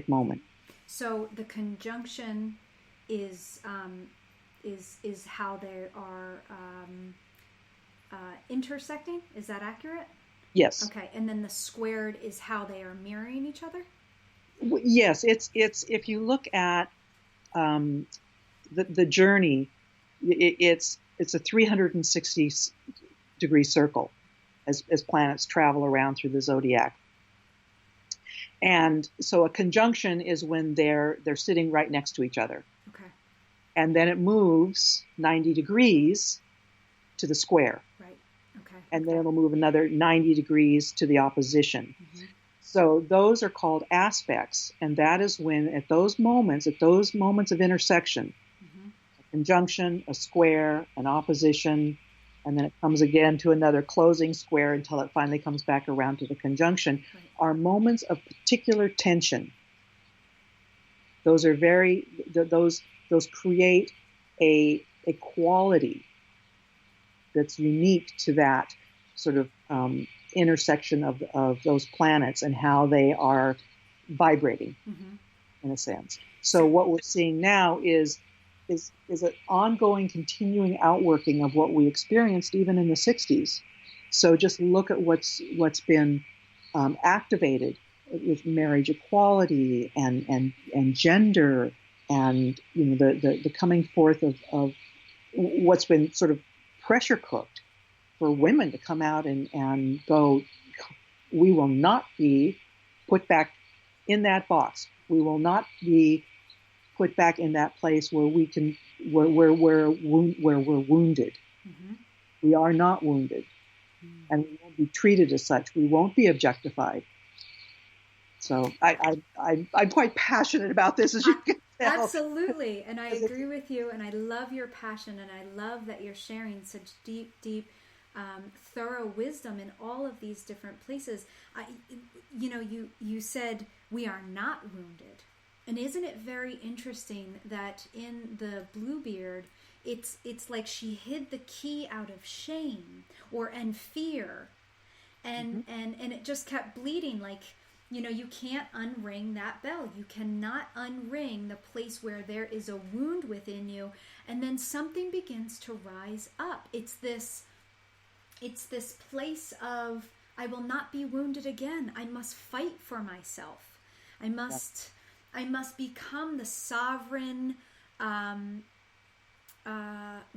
moment. So the conjunction is how they are intersecting. Is that accurate? Yes. Okay, and then the squared is how they are mirroring each other. Yes, it's if you look at um, the journey, it's a 360-degree circle as planets travel around through the zodiac. And so a conjunction is when they're sitting right next to each other. Okay. And then it moves 90 degrees to the square. Right. Okay. And then it'll move another 90 degrees to the opposition. Mm-hmm. So those are called aspects. And that is when at those moments of intersection, mm-hmm. a conjunction, a square, an opposition, and then it comes again to another closing square until it finally comes back around to the conjunction, right. are moments of particular tension. Those are those create a quality that's unique to that sort of intersection of those planets and how they are vibrating, mm-hmm. in a sense. So what we're seeing now is an ongoing, continuing outworking of what we experienced even in the 60s. So just look at what's been activated with marriage equality and gender, and the coming forth of what's been sort of pressure cooked for women to come out and go, we will not be put back in that box. We will not be put back in that place where we're wounded. Mm-hmm. We are not wounded, mm-hmm. and we won't be treated as such. We won't be objectified. So I'm quite passionate about this, as you can tell. Absolutely, and I agree with you, and I love your passion, and I love that you're sharing such deep, thorough wisdom in all of these different places. You said we are not wounded. And isn't it very interesting that in the Bluebeard, it's like she hid the key out of shame and fear, and mm-hmm. and it just kept bleeding. Like, you can't unring that bell. You cannot unring the place where there is a wound within you, and then something begins to rise up. It's this place of, I will not be wounded again. I must fight for myself. I must become the sovereign,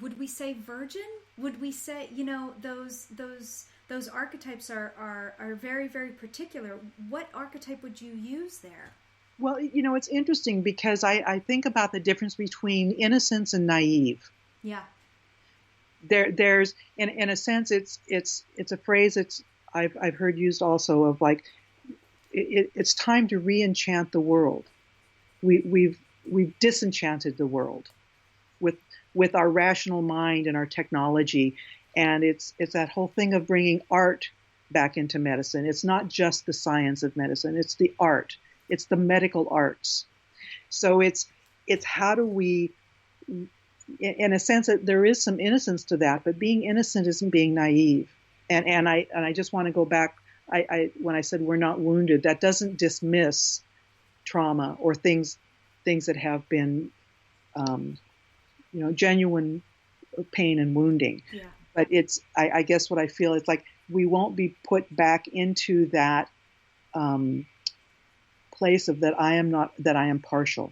would we say virgin? Would we say, those archetypes are very, very particular. What archetype would you use there? Well, it's interesting because I think about the difference between innocence and naive. Yeah. There's in a sense, it's a phrase I've heard used also of like, it's time to re-enchant the world. We've disenchanted the world with our rational mind and our technology, and it's that whole thing of bringing art back into medicine. It's not just the science of medicine; it's the art, it's the medical arts. So it's how do we, in a sense, that there is some innocence to that, but being innocent isn't being naive. And I just want to go back. When I said we're not wounded, that doesn't dismiss trauma or things that have been, genuine pain and wounding. Yeah. But I guess what I feel is like we won't be put back into that place of that I am partial.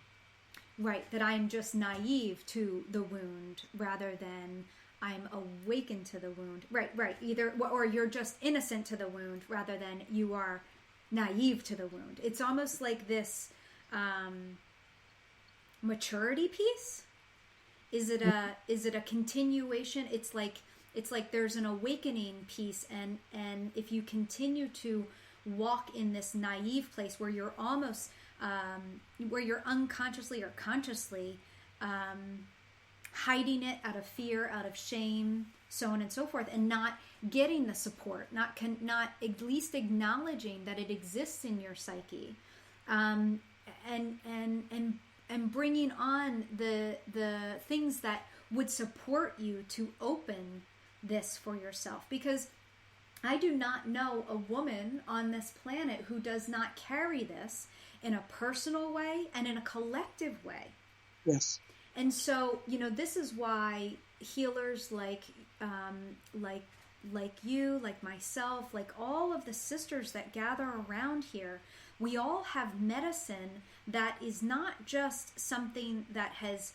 Right, that I am just naive to the wound rather than I'm awakened to the wound. Right. Either, or you're just innocent to the wound rather than you are naive to the wound. It's almost like this maturity piece. Is it a continuation? It's like there's an awakening piece, and if you continue to walk in this naive place where you're almost where you're unconsciously or consciously hiding it out of fear, out of shame, so on and so forth, and not getting the support, not at least acknowledging that it exists in your psyche, and bringing on the things that would support you to open this for yourself. Because I do not know a woman on this planet who does not carry this in a personal way and in a collective way. Yes. And so, this is why healers like you, like myself, like all of the sisters that gather around here, we all have medicine that is not just something that has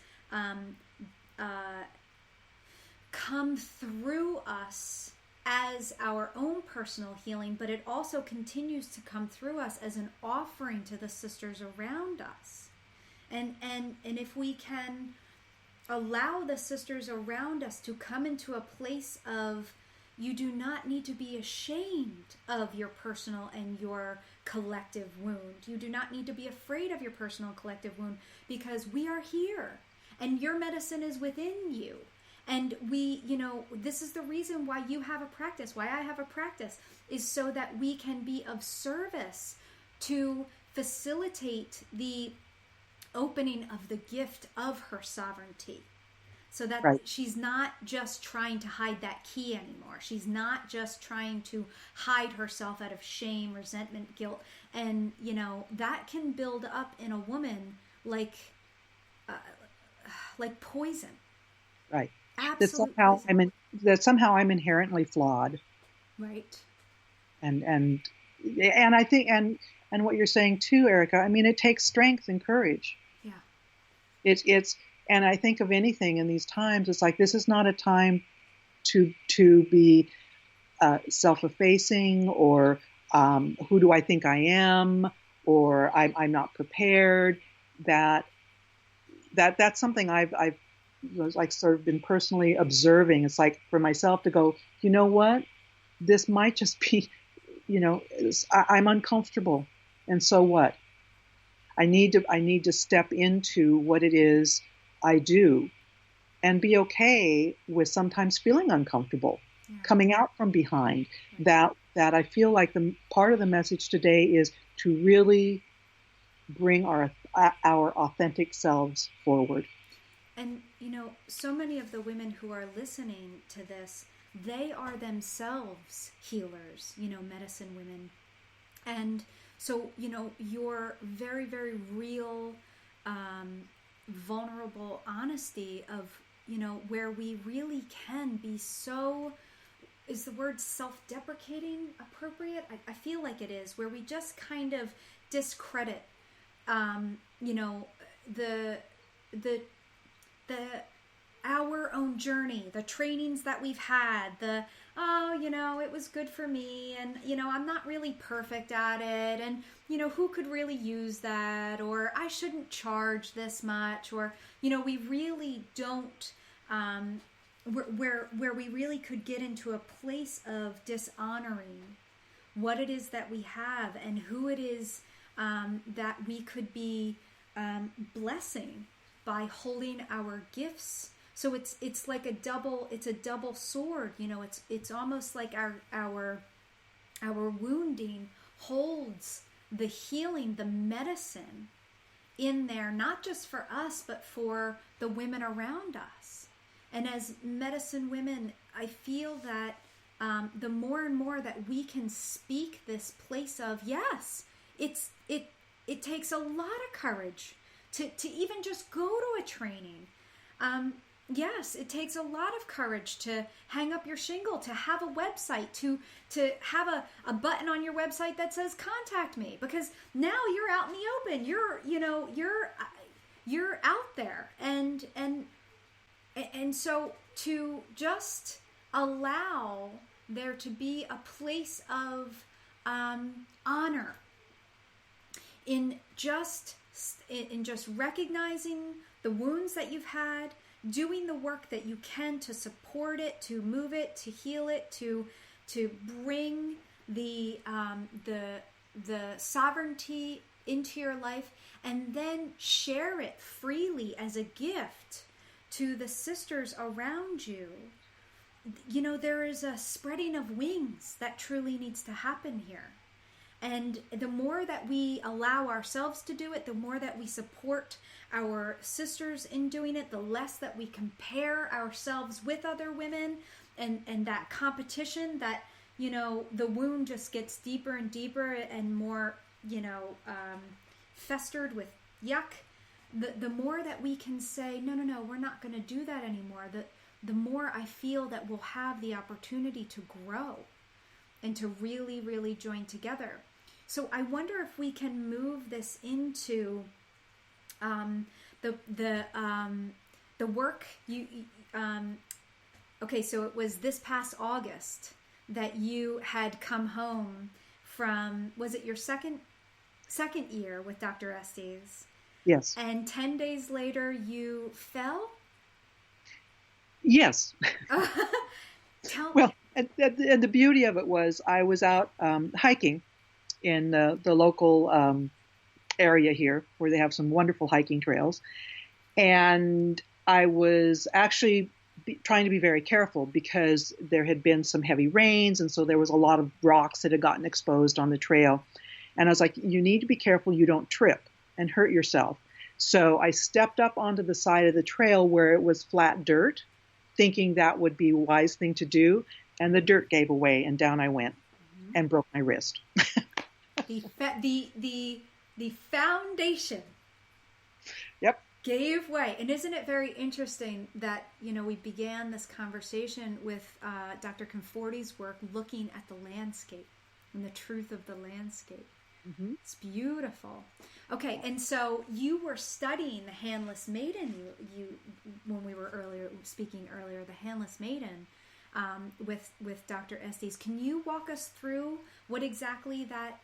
come through us as our own personal healing, but it also continues to come through us as an offering to the sisters around us. And if we can allow the sisters around us to come into a place of, you do not need to be ashamed of your personal and your collective wound. You do not need to be afraid of your personal and collective wound, because we are here and your medicine is within you. And we, this is the reason why you have a practice, why I have a practice, is so that we can be of service to facilitate the opening of the gift of her sovereignty. So that Right. She's not just trying to hide that key anymore. She's not just trying to hide herself out of shame, resentment, guilt. And, that can build up in a woman like poison. Right. Absolute That somehow I'm inherently flawed. Right. And I think, and what you're saying too, Erica, I mean, it takes strength and courage. Yeah. It's and I think of anything in these times, it's like, this is not a time to be self-effacing, or who do I think I am, or I'm not prepared. That's something I've like sort of been personally observing. It's like for myself to go, you know what, this might just be, I'm uncomfortable, and so what? I need to step into what it is I do, and be okay with sometimes feeling uncomfortable, coming out from behind. That I feel like the part of the message today is to really bring our authentic selves forward. And, so many of the women who are listening to this, they are themselves healers, medicine women. And so, your very, very real, vulnerable honesty of, where we really can be so, is the word self-deprecating appropriate? I feel like it is, where we just kind of discredit, our own journey, the trainings that we've had, it was good for me, and, I'm not really perfect at it, and, who could really use that, or I shouldn't charge this much, or, we really don't, where we really could get into a place of dishonoring what it is that we have and who it is that we could be blessing by holding our gifts. So it's like a double sword, it's almost like our wounding holds the healing, the medicine in there, not just for us, but for the women around us. And as medicine women, I feel that the more and more that we can speak this place of, yes, it takes a lot of courage to even just go to a training. Yes, it takes a lot of courage to hang up your shingle, to have a website, to have a button on your website that says contact me, because now you're out in the open. You're out there, and so to just allow there to be a place of honor in just recognizing the wounds that you've had, doing the work that you can to support it, to move it, to heal it, to bring the sovereignty into your life, and then share it freely as a gift to the sisters around you. There is a spreading of wings that truly needs to happen here. And the more that we allow ourselves to do it, the more that we support our sisters in doing it, the less that we compare ourselves with other women, and that competition, that, the wound just gets deeper and deeper and more, festered with yuck, the more that we can say, no, we're not going to do that anymore, the more I feel that we'll have the opportunity to grow and to really, really join together. So I wonder if we can move this into the work you. Okay, so it was this past August that you had come home from. Was it your second year with Dr. Estes? Yes. And 10 days later, you fell? Yes. Well, and the beauty of it was I was out hiking in the local area here where they have some wonderful hiking trails. And I was actually trying to be very careful because there had been some heavy rains. And so there was a lot of rocks that had gotten exposed on the trail. And I was like, you need to be careful you don't trip and hurt yourself. So I stepped up onto the side of the trail where it was flat dirt, thinking that would be a wise thing to do. And the dirt gave away and down I went and broke my wrist. The foundation. Yep. Gave way. And isn't it very interesting that, we began this conversation with Dr. Conforti's work looking at the landscape and the truth of the landscape. Mm-hmm. It's beautiful. Okay, and so you were studying the Handless Maiden. You when we were speaking earlier, the Handless Maiden with Dr. Estes. Can you walk us through what exactly that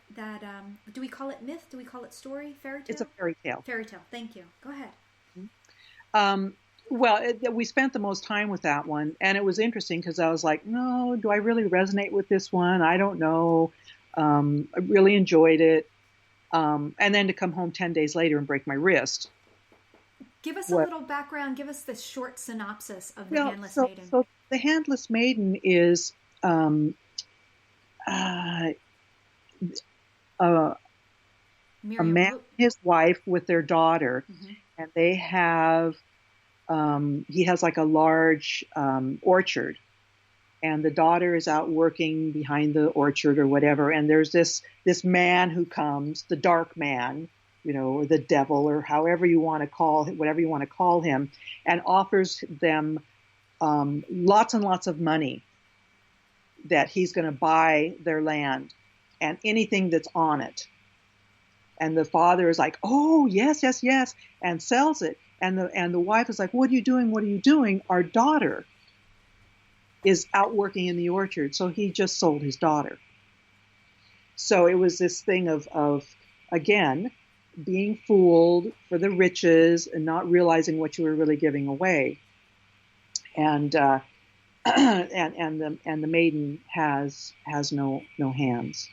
do we call it myth? Do we call it story? Fairy tale? It's a fairy tale. Fairy tale. Thank you. Go ahead. Well, we spent the most time with that one, and it was interesting because I was like, no, do I really resonate with this one? I don't know. I really enjoyed it. And then to come home 10 days later and break my wrist. Give us a little background. Give us the short synopsis of the Handless Maiden. So the Handless Maiden is a man and his wife with their daughter, and they have he has like a large orchard, and the daughter is out working behind the orchard or whatever, and there's this man who comes, the dark man, or the devil, or however you want to call whatever you want to call him, and offers them lots and lots of money that he's going to buy their land and anything that's on it. And the father is like, oh, yes, yes, yes, and sells it. And the wife is like, what are you doing? What are you doing? Our daughter is out working in the orchard. So he just sold his daughter. So it was this thing of again, being fooled for the riches and not realizing what you were really giving away. And and the maiden has no hands.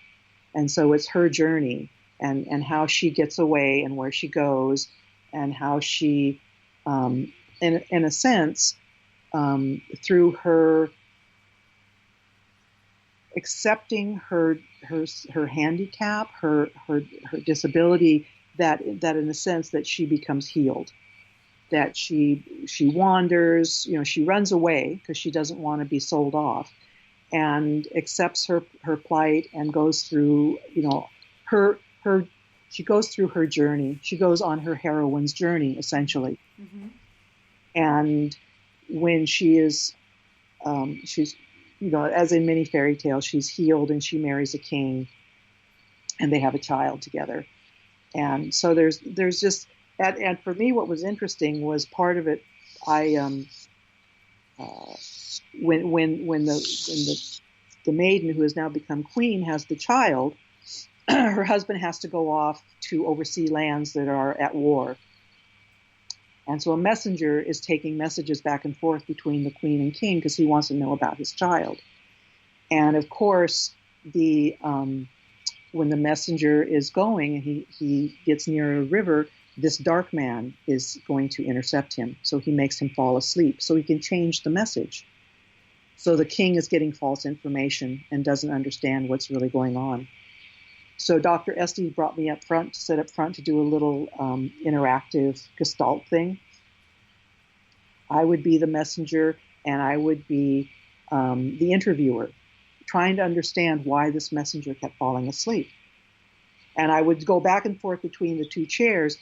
And so it's her journey and how she gets away and where she goes and how she, in a sense, through her accepting her handicap, her disability, that in a sense that she becomes healed, that she wanders, she runs away because she doesn't want to be sold off, and accepts her plight and goes through, she goes through her journey. She goes on her heroine's journey, essentially. Mm-hmm. And when she is, she's, as in many fairy tales, she's healed and she marries a king and they have a child together. And so there's just, and for me, what was interesting was part of it, when the maiden who has now become queen has the child, her husband has to go off to oversee lands that are at war. And so a messenger is taking messages back and forth between the queen and king because he wants to know about his child. And of course, when the messenger is going and he gets near a river, this dark man is going to intercept him. So he makes him fall asleep so he can change the message. So the king is getting false information and doesn't understand what's really going on. So Dr. Estes brought me up front to sit up front to do a little interactive gestalt thing. I would be the messenger and I would be the interviewer, trying to understand why this messenger kept falling asleep. And I would go back and forth between the two chairs,